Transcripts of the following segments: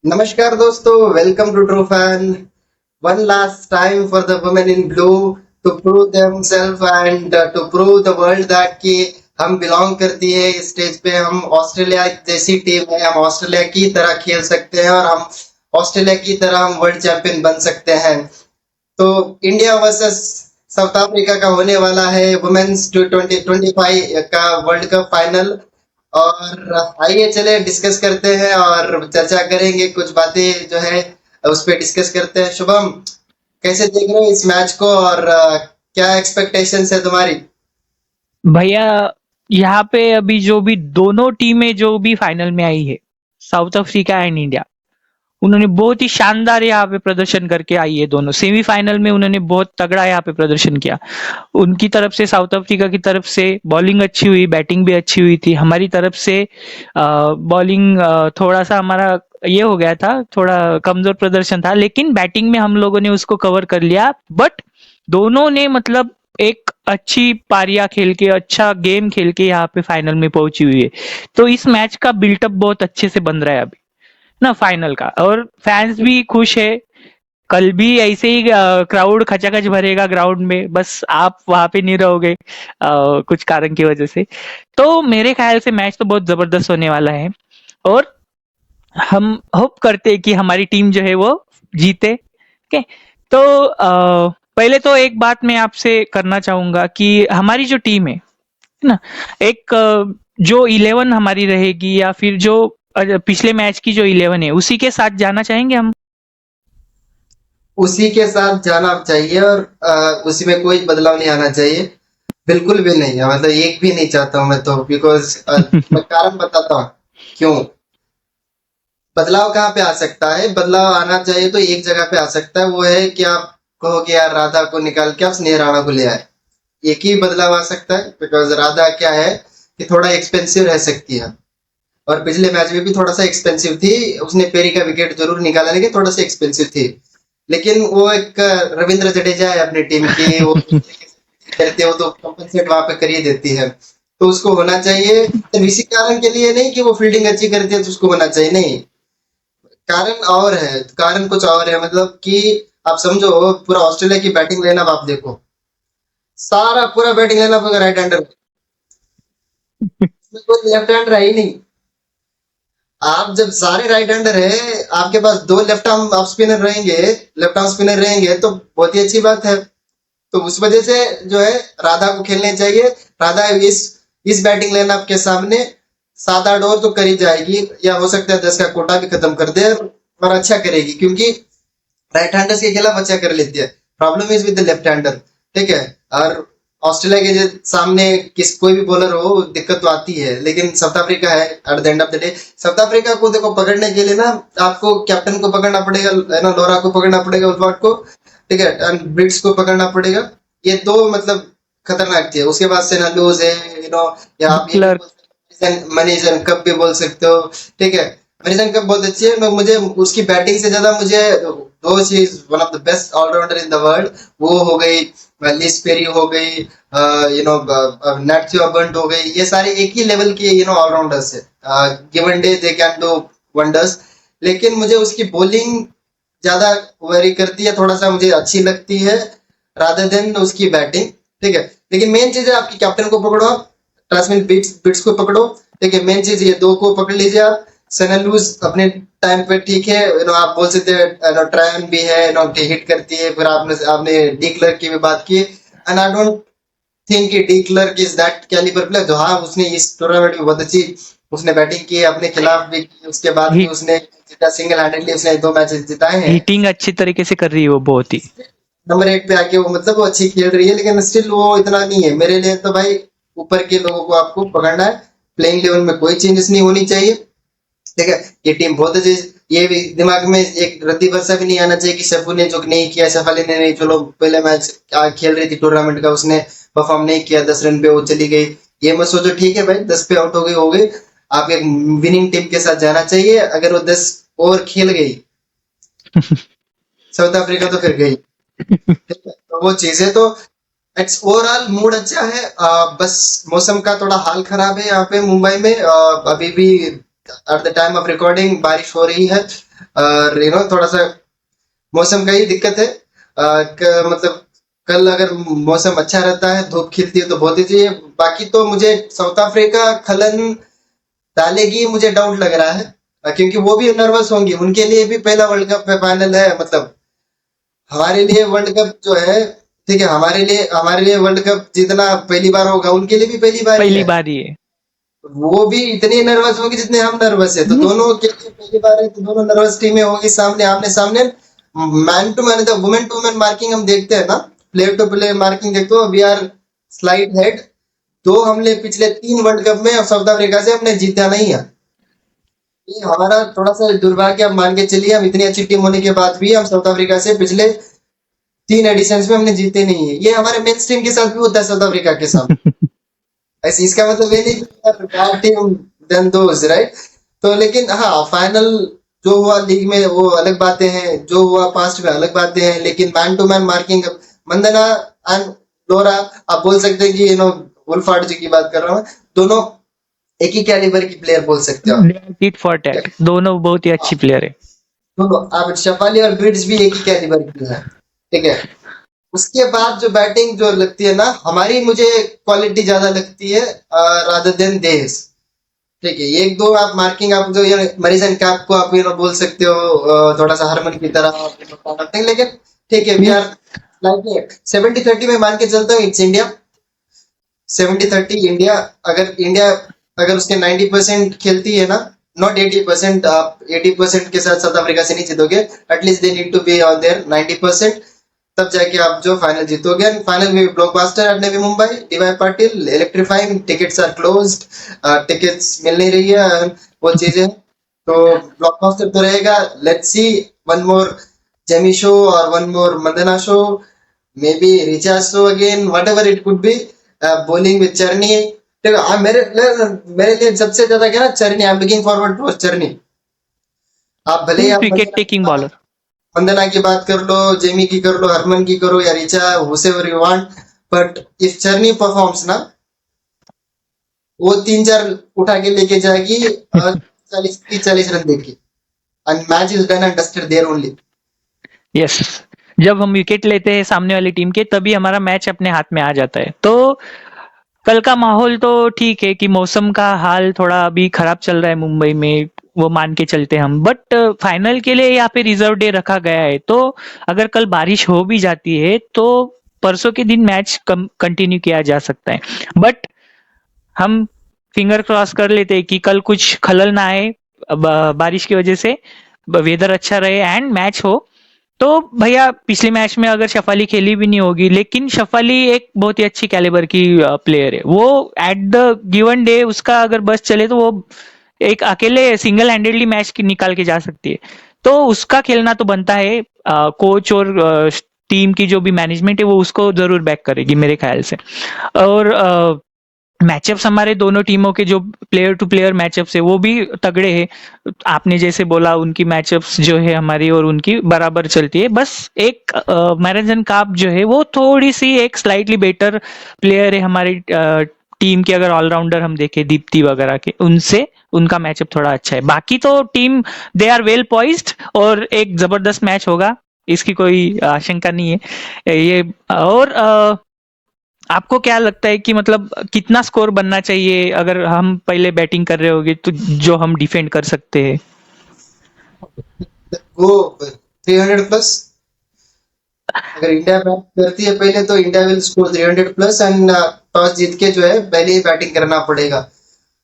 नमस्कार दोस्तों, welcome to true fan. One last time for the women in blue to prove themselves and to prove the world that कि हम belong करती है इस stage पे। हम ऑस्ट्रेलिया जैसी टीम है, हम ऑस्ट्रेलिया की तरह खेल सकते हैं और हम ऑस्ट्रेलिया की तरह हम वर्ल्ड चैंपियन बन सकते हैं। तो इंडिया वर्सेस साउथ अफ्रीका का होने वाला है वुमेन्स टू 2025 का वर्ल्ड कप फाइनल। और आइए चले डिस्कस करते हैं और चर्चा करेंगे, कुछ बातें जो है उस पे डिस्कस करते हैं। शुभम, कैसे देख रहे हो इस मैच को और क्या एक्सपेक्टेशंस है तुम्हारी? भैया, यहाँ पे अभी जो भी दोनों टीमें जो भी फाइनल में आई है, साउथ अफ्रीका एंड इंडिया, उन्होंने बहुत ही शानदार यहाँ पे प्रदर्शन करके आई है। दोनों सेमीफाइनल में उन्होंने बहुत तगड़ा यहाँ पे प्रदर्शन किया। उनकी तरफ से, साउथ अफ्रीका की तरफ से बॉलिंग अच्छी हुई, बैटिंग भी अच्छी हुई थी। हमारी तरफ से बॉलिंग थोड़ा सा हमारा ये हो गया था, थोड़ा कमजोर प्रदर्शन था, लेकिन बैटिंग में हम लोगों ने उसको कवर कर लिया। बट दोनों ने मतलब एक अच्छी पारियां खेल के, अच्छा गेम खेल के यहाँ पे फाइनल में पहुंची हुई है। तो इस मैच का बिल्टअप बहुत अच्छे से बन रहा है अभी ना फाइनल का, और फैंस भी खुश है। कल भी ऐसे ही क्राउड खचाखच भरेगा ग्राउंड में, बस आप वहां पे नहीं रहोगे कुछ कारण की वजह से। तो मेरे ख्याल से मैच तो बहुत जबरदस्त होने वाला है, और हम होप करते हैं कि हमारी टीम जो है वो जीते। ओके, तो पहले तो एक बात मैं आपसे करना चाहूंगा कि हमारी जो टीम है ना, एक जो 11 हमारी रहेगी, या फिर जो पिछले मैच की जो 11 है उसी के साथ जाना चाहेंगे हम। उसी के साथ जाना चाहिए और उसी में कोई बदलाव नहीं आना चाहिए। बिल्कुल भी नहीं है, मतलब एक भी नहीं चाहता हूँ मैं तो, बिकॉज मैं कारण बताता हूँ क्यों। बदलाव कहाँ पे आ सकता है? बदलाव आना चाहिए तो एक जगह पे आ सकता है, वो है कि आप कहो कि यार राधा को निकाल के आप स्नेह राणा को ले आए। एक ही बदलाव आ सकता है, बिकॉज राधा क्या है कि थोड़ा एक्सपेंसिव रह सकती है और पिछले मैच में भी थोड़ा सा एक्सपेंसिव थी। उसने पेरी का विकेट जरूर निकाला लेकिन थोड़ा सा एक्सपेंसिव थी। लेकिन वो एक रविंद्र जडेजा है अपनी टीम की, वो करते हो तो कंपनसेट वहां पे कर ही देती है। तो उसको होना चाहिए, तो इसी कारण के लिए नहीं कि वो फील्डिंग अच्छी करती है तो उसको होना चाहिए, नहीं। कारण और है, कारण कुछ और है, मतलब कि आप समझो पूरा ऑस्ट्रेलिया की बैटिंग लाइनअप आप देखो, सारा पूरा बैटिंग लाइनअप अगर राइट हैंडर, इसमें कोई लेफ्ट हैंडर है ही नहीं। आप जब सारे राइट हैंडर है, आपके पास दो लेफ्ट आर्म ऑफ स्पिनर रहेंगे, लेफ्ट आर्म स्पिनर रहेंगे तो बहुत ही अच्छी बात है। तो उस वजह से जो है राधा को खेलने चाहिए। राधा इस बैटिंग लाइनअप के सामने 7-8 ओवर तो कर ही जाएगी, या हो सकता है 10 का कोटा भी खत्म कर दे और अच्छा करेगी, क्योंकि राइट हैंडर्स के खिलाफ अच्छा कर लेती है। Problem is with the left hander, ठीक है। और ऑस्ट्रेलिया के सामने किस कोई भी बॉलर हो दिक्कत तो आती है, लेकिन साउथ अफ्रीका है at the end of the day. South Africa को देखो पकड़ने के लिए ना, आपको कैप्टन को पकड़ना पड़ेगा, है ना, लोरा को पकड़ना पड़ेगा, उल्फाट को, ठीक है, एंड ब्रिट्स को पकड़ना पड़ेगा। ये दो मतलब खतरनाक थी। उसके बाद से लूज है, या आप ये भी क्लर्क। बोल सकते हो मनीजन कप भी बोल सकते हो, ठीक है। मनीजन कप बहुत अच्छी है, मुझे उसकी बैटिंग से ज्यादा मुझे दो चीज, one of the best all rounder in the world, वो हो गई लिस पेरी, हो गई नैथ्यू अबंट, हो गई। ये सारे एक ही लेवल के ऑलराउंडर्स है। Given day they can do wonders. लेकिन मुझे उसकी बॉलिंग ज्यादा वेरी करती है, थोड़ा सा मुझे अच्छी लगती है रादर देन उसकी बैटिंग, ठीक है। लेकिन मेन चीज है आपकी कैप्टन को पकड़ो आप, ट्रांसमिट बिट्स बिट्स को पकड़ो, ठीक है। मेन चीज ये दो को पकड़ लीजिए आप। सनलूज अपने टाइम पे ठीक है, आप बोल सकते हैं ट्रायन भी है, हिट करती है। फिर आपने आपने डी क्लर्क की भी बात की, एंड आई डोंट थिंक कि de Klerk is that calibre player. जो हाँ, उसने इस टूर्नामेंट में बहुत अच्छी उसने बैटिंग की, अपने खिलाफ भी की, उसके बाद भी हिट उसने जीता, सिंगल हैंडेडली उसने 2 मैचेस जिताए हैं। हिटिंग अच्छी तरीके से कर रही है वो, बहुत ही। नंबर 8 पे आके वो मतलब वो अच्छी खेल रही है, लेकिन स्टिल वो इतना नहीं है मेरे लिए। तो भाई ऊपर के लोगों को आपको पकड़ना है। प्लेइंग लेवल में कोई चेंजेस नहीं होनी चाहिए, ठीक है। ये टीम बहुत अच्छी, ये भी दिमाग में एक रद्दी भरसा भी नहीं आना चाहिए कि सफू ने जो नहीं किया, सफाली ने नहीं, चलो पहले मैच खेल रही थी टूर्नामेंट का, उसने परफॉर्म नहीं किया, 10 रन पे वो चली गई। ये मत सोचो, ठीक है भाई 10 पे आउट हो गई, हो गई। आप एक विनिंग टीम के साथ जाना चाहिए। अगर वो 10 ओवर खेल गई साउथ अफ्रीका तो फिर गई, ठीक है। तो वो चीजें तो इट्स ओवरऑल मूड अच्छा है। बस मौसम का थोड़ा हाल खराब है यहाँ पे मुंबई में। अभी भी at the time of recording बारिश हो रही है। और थोड़ा सा मौसम का ही दिक्कत है। मतलब कल अगर मौसम अच्छा रहता है, धूप खिलती है तो बहुत ही चाहिए। बाकी तो मुझे साउथ अफ्रीका खलन डालेगी, मुझे डाउट लग रहा है। क्योंकि वो भी नर्वस होंगी, उनके लिए भी पहला वर्ल्ड कप फाइनल है। मतलब हमारे लिए वर्ल्ड कप जो है, ठीक है, हमारे लिए वर्ल्ड कप जीतना पहली बार होगा, उनके लिए भी पहली बार ही पहली है। बार ही है। वो भी इतने नर्वस होंगे जितने हम नर्वस है, तो दोनों के लिए पहली बार है, तो दोनों नर्वस टीमें होगी सामने, आमने सामने। Man to man, women to women marking हम देखते हैं ना, प्लेयर टू प्लेयर मार्किंग देखते हो, वी आर स्लाइड हेड। तो हमने पिछले 3 वर्ल्ड कप में साउथ अफ्रीका से हमने जीता नहीं है। ये हमारा थोड़ा सा दुर्भाग्य, आप मान के चलिए, हम इतनी अच्छी टीम होने के बाद भी हम साउथ अफ्रीका से पिछले 3 एडिशंस में हमने जीते नहीं है। ये हमारे मेन स्ट्रीम के साथ भी होता है, साउथ अफ्रीका के साथ। ऐसे इसका मतलब ये नहीं कि bad team then those, right. तो लेकिन हाँ, फाइनल जो हुआ लीग में वो अलग बातें हैं, जो हुआ पास्ट में अलग बातें हैं, लेकिन man to man marking, Mandhana and Laura, आप बोल सकते हैं कि वुल्फार्ड जी की बात कर रहा हूँ, दोनों एक ही कैलिबर की प्लेयर बोल सकते हो। टिट फॉर टैट, दोनों बहुत ही अच्छी प्लेयर है। दोनों, आप शफाली और ब्रिड्स भी एक ही कैलिबर की है, ठीक है। उसके बाद जो बैटिंग जो लगती है ना, हमारी मुझे क्वालिटी ज्यादा लगती है रादर देन देस, ठीक है। एक दो आप मार्किंग, आप जो ये मरीजन कैप को आप बोल सकते हो, थोड़ा सा हरमन की तरह करते हैं, लेकिन ठीक है, वी आर लाइक 70-30 में मान के चलता हूँ, इट्स इंडिया। 70-30 इंडिया। अगर उसके 90% खेलती है ना, नॉट 80%, आप 80% के साथ साउथ अफ्रीका से नहीं जीतोगे, at least they need to be on their 90%, तब जाके आप जो फाइनल जीतोगे। फाइनल में blockbuster at Navi Mumbai, DY Patil, electrifying, tickets are closed, tickets मिल नहीं रही है, वो चीजें। तो ब्लॉकबस्टर तो रहेगा। Let's see, one more Jemi show और one more Mandhana show, maybe Richa show again, whatever it could be, bowling with Charani. देखो, मेरे लिए सबसे ज्यादा क्या ना, Charani, I am looking forward to Charani. आप भले ही आप क्रिकेट टेकिंग बॉलर। वंदना की बात कर लो, जेमी की कर लो, हरमन की करो, या Richa, whosoever you want, but if Charani performs ना, वो 3-4 उठा के लेके जाएगी, 40-30-40 रन देगी, and match is done and dusted there only. Yes, जब हम विकेट लेते हैं सामने वाली टीम के तभी हमारा मैच अपने हाथ में आ जाता है। तो कल का माहौल तो ठीक है कि मौसम का हाल थोड़ा अभी खराब चल रहा है मुंबई में, वो मान के चलते हम, बट फाइनल के लिए यहाँ पे रिजर्व डे रखा गया है। तो अगर कल बारिश हो भी जाती है तो परसों के दिन मैच कंटिन्यू किया जा सकता है। बट हम फिंगर क्रॉस कर लेते हैं कि कल कुछ खलल ना आए बारिश की वजह से, वेदर अच्छा रहे एंड मैच हो। तो भैया पिछले मैच में अगर शफाली खेली भी नहीं होगी, लेकिन शफाली एक बहुत ही अच्छी कैलिबर की प्लेयर है। वो एट द गिवन डे उसका अगर बस चले तो वो एक अकेले सिंगल हैंडेडली मैच निकाल के जा सकती है। तो उसका खेलना तो बनता है, कोच और टीम की जो भी मैनेजमेंट है वो उसको जरूर बैक करेगी मेरे ख्याल से। और मैचअप्स हमारे दोनों टीमों के जो प्लेयर टू प्लेयर मैचअप्स है वो भी तगड़े हैं। आपने जैसे बोला उनकी मैचअप्स जो है हमारी और उनकी बराबर चलती है। बस एक मैराथन काप जो है वो थोड़ी सी एक स्लाइटली बेटर प्लेयर है हमारी टीम के, अगर ऑलराउंडर हम देखें दीप्ति वगैरह के, उनसे उनका मैचअप थोड़ा अच्छा है। बाकी तो team they are well poised और एक जबरदस्त मैच होगा, इसकी कोई आशंका नहीं है ये। और आपको क्या लगता है कि मतलब कितना स्कोर बनना चाहिए अगर हम पहले बैटिंग कर रहे होंगे तो जो हम डिफेंड कर सकते हैं? वो 300 प्लस। अगर इंडिया बैट करती है पहले, तो India will score 300 plus, and toss जीत के जो है पहले ही बैटिंग करना पड़ेगा।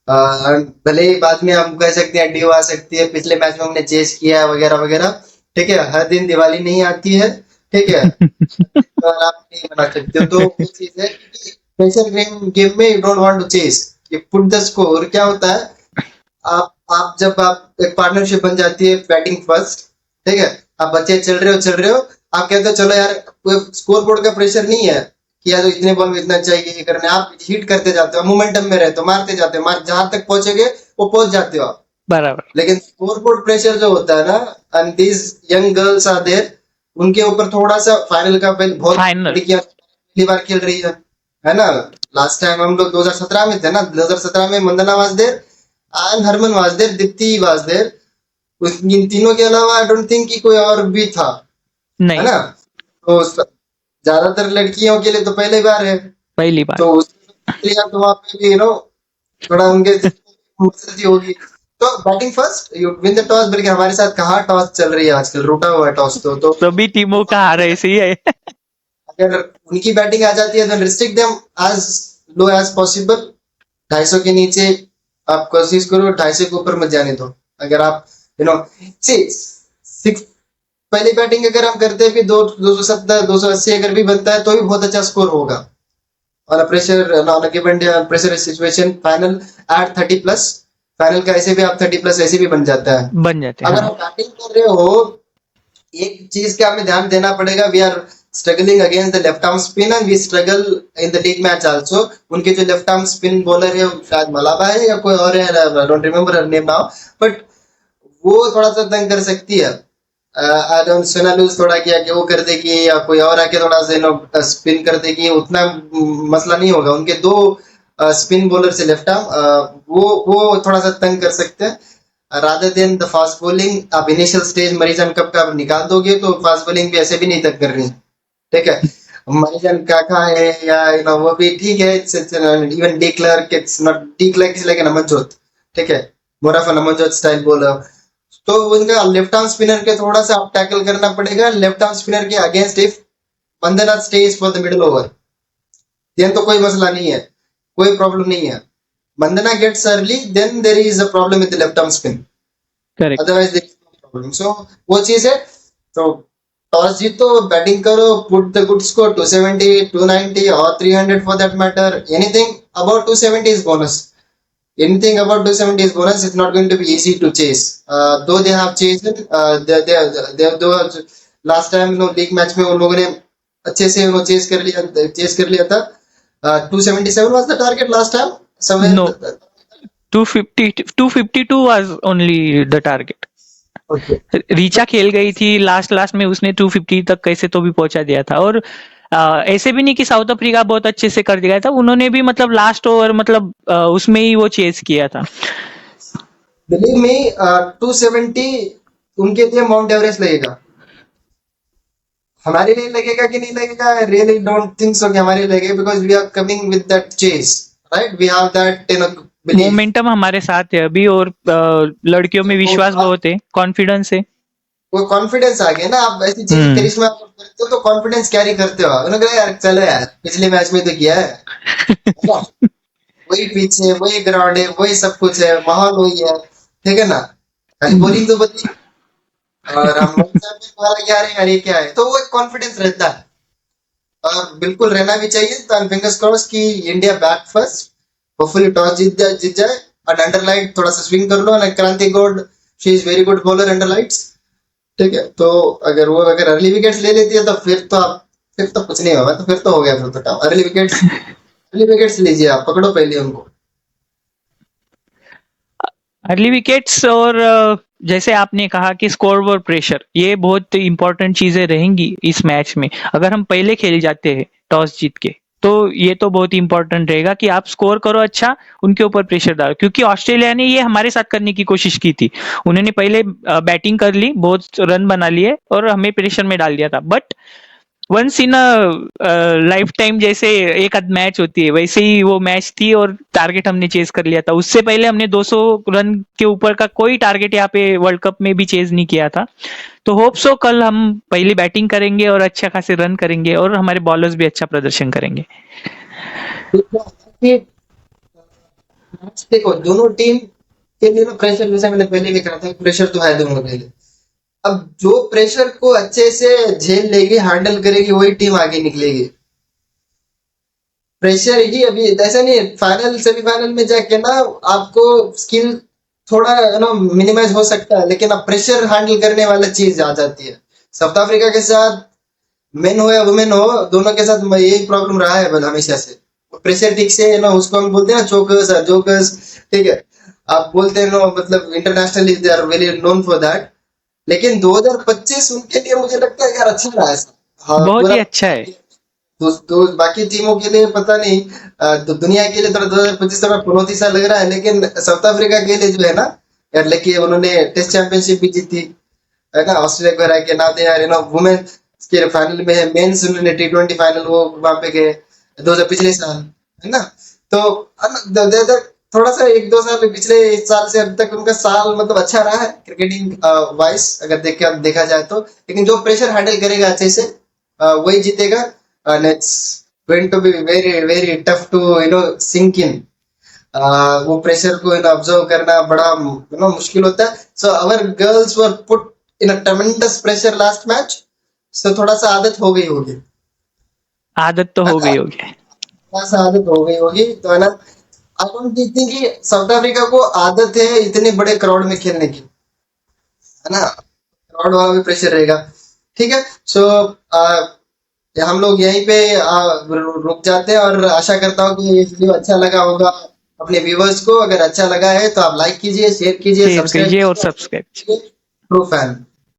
भले ही बाद में हम कह सकते हैं ड्यू आ सकती है, पिछले मैच में हमने चेस किया है वगैरह वगैरह, ठीक है। हर दिन दिवाली नहीं आती है, ठीक है, और आप नहीं बना सकते हो, तो वो चीज है। प्रेशर गेम में you don't want to chase, you put the score. क्या होता है, आप जब आप एक पार्टनरशिप बन जाती है, बैटिंग फर्स्ट, ठीक है, आप बच्चे चल रहे हो, आप कहते हो चलो यार, कोई स्कोर बोर्ड का प्रेशर नहीं है कि यार इतने बॉल में इतना चाहिए, ये करना है। आप हिट करते जाते हो, मोमेंटम में रहते हो, मारते जाते हो, जहां तक पहुंचेगे वो पहुंच जाते हो आप। बराबर। लेकिन स्कोर बोर्ड प्रेशर जो होता है ना, and these young girls are there, उनके ऊपर थोड़ा सा फाइनल का बहुत फाइनल। लड़कियां पहली बार खेल रही है ना। लास्ट टाइम हम लोग 2017 में थे ना, 2017 में Mandhana was there and Harman was there, Deepti was there, इन तीनों के अलावा आई डोंट थिंक कि कोई और भी था, है नहीं, ना। तो ज्यादातर लड़कियों के लिए तो पहली बार है, पहली बार। तो लिया तो वहाँ पे भी थोड़ा उनके मर्जी होगी। तो batting first you win the toss, बल्कि हमारे साथ कहाँ टॉस चल रही है आजकल, रूठा हुआ है टॉस। तो सभी टीमों का हार ऐसे ही है। अगर उनकी बैटिंग आ जाती है तो restrict them as low as possible. 250 के नीचे आप कोशिश करो, 250 के ऊपर मत जाने दो। अगर आप सिक्स पहली बैटिंग अगर हम करते हैं, फिर 270 280 अगर भी बनता है तो भी बहुत अच्छा स्कोर होगा। On pressure, on given pressure situation, final at 30 plus, final का ऐसे भी आप 30 प्लस ऐसे भी बन जाता है। बन जाते हैं, अगर हाँ। आप बैटिंग कर रहे हो, एक चीज का हमें ध्यान देना पड़ेगा, we are struggling against the left arm spin and we struggle in the league match also. उनके जो लेफ्ट आर्म स्पिन बॉलर है, शायद मलाबा है या कोई और है, I don't remember her name now, but वो थोड़ा सा तंग कर सकती है। आई डोंट सोना लूज थोड़ा किया कि वो कर देगी या कोई और आके थोड़ा सा स्पिन कर देगी, उतना मसला नहीं होगा। उनके दो स्पिन बॉलर से लेफ्ट आर्म, वो थोड़ा सा तंग कर सकते हैं rather than the fast bowling. आप इनिशियल स्टेज मरीजन कप का आप निकाल दोगे तो फास्ट बॉलिंग भी ऐसे भी नहीं तक कर रही, ठीक है। मरीजन काका है या वो भी ठीक है, even de Klerk, it's not de Klerk is like an Amanjot, ठीक है, more of an Amanjot style bowler. तो उनका लेफ्ट आर्म स्पिनर के थोड़ा सा आप टैकल करना पड़ेगा। लेफ्ट आर्म स्पिनर के अगेंस्ट इफ बंदरनाथ stays for the middle over, then तो कोई मसला नहीं है, कोई प्रॉब्लम नहीं है। Mandana gets early, then there is a problem with the left arm spin. Correct. Otherwise, there is no problem. So वो चीज है। तो टॉस जीतो, बैटिंग करो, पुट द गुड स्कोर 270, 290 और 300 for that matter. Anything above 270 is bonus. Anything above 270 is bonus. It's not going to be easy to chase. Though they have chased it, they last time league match में उन लोगों ने अच्छे से chess कर लिया था। 277 was the target last time. Somewhere. No, 252 was only the target. Okay. Richa खेल गई थी लास्ट में, उसने 250 तक कैसे तो भी पहुंचा दिया था। और ऐसे भी नहीं कि साउथ अफ्रीका बहुत अच्छे से कर दिया था, उन्होंने भी मतलब लास्ट ओवर मतलब उसमें ही वो चेस किया था। Believe me, 270 उनके लिए माउंट एवरेस्ट लगेगा। हमारे लिए लगेगा कि नहीं लगेगा, रियली डोंट थिंक सो कि हमारे लिए लगेगा, because we are coming with that chase, right. We have that belief. Momentum हमारे साथ है अभी, और लड़कियों में विश्वास बहुत है, कॉन्फिडेंस है। वो कॉन्फिडेंस आ गया ना। आप ऐसी चीज करिश्मा करते हो तो कॉन्फिडेंस कैरी करते हो। उन्होंने कहा यार चलो यार, पिछले मैच में तो किया है। वही पिच है, वही ग्राउंड है, वही सब कुछ है, माहौल वही है, ठीक है ना। खाली बॉलिंग तो बदली और हम में क्या रहे यार, ये क्या है, तो वो एक कॉन्फिडेंस रहता है और बिल्कुल रहना भी चाहिए। तो फिंगर्स क्रॉस कि India bat first, hopefully toss जीत जाए और अंडरलाइट थोड़ा सा स्विंग कर लो। Kranti Gaud, she is very good bowler under lights, ठीक है। तो अगर अर्ली विकेट्स ले लेती है तो फिर तो कुछ नहीं होगा, तो फिर तो हो गया, फिर तो अर्ली विकेट्स लीजिए, आप पकड़ो पहले उनको। अर्ली विकेट्स, और जैसे आपने कहा कि स्कोर और प्रेशर, ये बहुत इंपॉर्टेंट चीजें रहेंगी इस मैच में। अगर हम पहले खेल जाते हैं टॉस जीत के, तो ये तो बहुत इंपॉर्टेंट रहेगा कि आप स्कोर करो अच्छा, उनके ऊपर प्रेशर डालो। क्योंकि ऑस्ट्रेलिया ने ये हमारे साथ करने की कोशिश की थी, उन्होंने पहले बैटिंग कर ली, बहुत रन बना लिए और हमें प्रेशर में डाल दिया था। But once in lifetime जैसे एक आध मैच होती है, वैसे ही वो मैच थी और टारगेट हमने चेज कर लिया था। उससे पहले हमने 200 रन के ऊपर का कोई टारगेट यहाँ पे वर्ल्ड कप में भी चेज नहीं किया था। तो होप सो कल हम पहली बैटिंग करेंगे और अच्छा खासे रन करेंगे और हमारे बॉलर्स भी अच्छा प्रदर्शन करेंगे। देखो दोनों टीम के लिए ना प्रेशर, जैसे मैंने पहले भी कहा था, प्रेशर तो है दोनों के लिए। अब जो प्रेशर को अच्छे से झेल लेगी, हैंडल करेगी, वही टीम आगे निकलेगी। प्रेशर ही अभी ऐसा नहीं है, फाइनल सेमीफाइनल में जाके ना आपको स्किल थोड़ा मिनिमाइज हो सकता है, लेकिन अब प्रेशर हैंडल करने वाला चीज आ जाती है। साउथ अफ्रीका के साथ मेन हो या वुमेन हो, दोनों के साथ यही प्रॉब्लम रहा है हमेशा से। प्रेशर ठीक से उसको हम बोलते हैं ना चोकर्स, जोकर्स, ठीक है। आप बोलते हैं मतलब internationally they are very known for that. लेकिन 2025 उनके लिए मुझे लगता है यार अच्छा रहा है। हाँ, बहुत ही अच्छा है। बाकी टीमों के लिए पता नहीं, तो दुनिया के लिए थोड़ा 2025 थोड़ा चुनौती सा लग रहा है, लेकिन साउथ अफ्रीका के लिए जो है ना, यार, लेकिन उन्होंने टेस्ट चैंपियनशिप भी जीती है ना, ऑस्ट्रेलिया को हरा के। नाउ दे आर वुमेन के फाइनल में है, मेंस उन्होंने T20 फाइनल वो वहां पे गए 2000 पिछले साल, है ना। तो थोड़ा सा 1-2 साल पिछले इस साल से अब तक उनका साल मतलब अच्छा रहा है क्रिकेटिंग वाइज, अगर देखा जाए तो। लेकिन जो प्रेशर हैंडल करेगा अच्छे से वही जीतेगा, and it's going to be very very tough to sink in. वो प्रेशर को ऑब्जर्व करना बड़ा मुश्किल होता है। So our girls were put in a tremendous pressure last match, so थोड़ा सा आदत हो गई होगी, आदत तो है हो ना? गई होगी। थोड़ा सा आदत हो गई होगी, तो है ना। आई डोंट थिंक कि साउथ अफ्रीका को आदत है इतने बड़े क्राउड में खेलने की, है ना। क्राउड वाला भी प्रेशर रहेगा। ठीक है, सो हम लोग यहीं पे रुक जाते हैं, और आशा करता हूँ कि ये वीडियो अच्छा लगा होगा अपने व्यूवर्स को। अगर अच्छा लगा है तो आप लाइक कीजिए, शेयर कीजिए, शेयर सब्सक्राइब कीजिए और कीजिए, सब्सक्राइब। True fan.